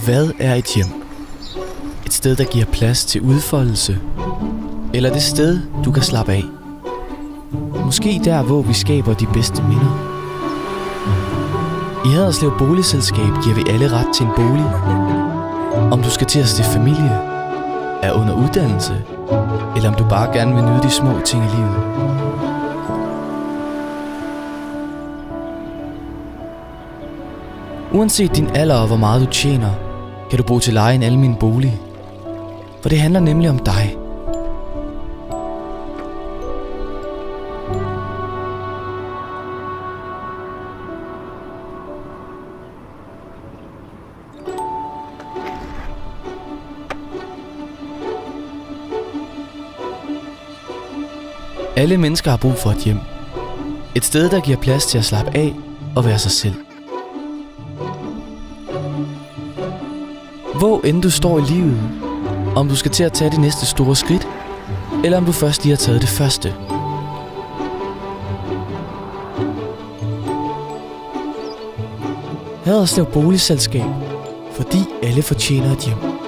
Hvad er et hjem? Et sted, der giver plads til udfoldelse? Eller det sted, du kan slappe af? Måske der, hvor vi skaber de bedste minder. I Haderslev Boligselskab giver vi alle ret til en bolig. Om du skal til at stifte familie, er under uddannelse, eller om du bare gerne vil nyde de små ting i livet. Uanset din alder og hvor meget du tjener, kan du bo til leje i en almen bolig. For det handler nemlig om dig. Alle mennesker har brug for et hjem. Et sted, der giver plads til at slappe af og være sig selv. Hvor end du står i livet, om du skal til at tage det næste store skridt, eller om du først lige har taget det første. Haderslev Boligselskab, fordi alle fortjener et hjem.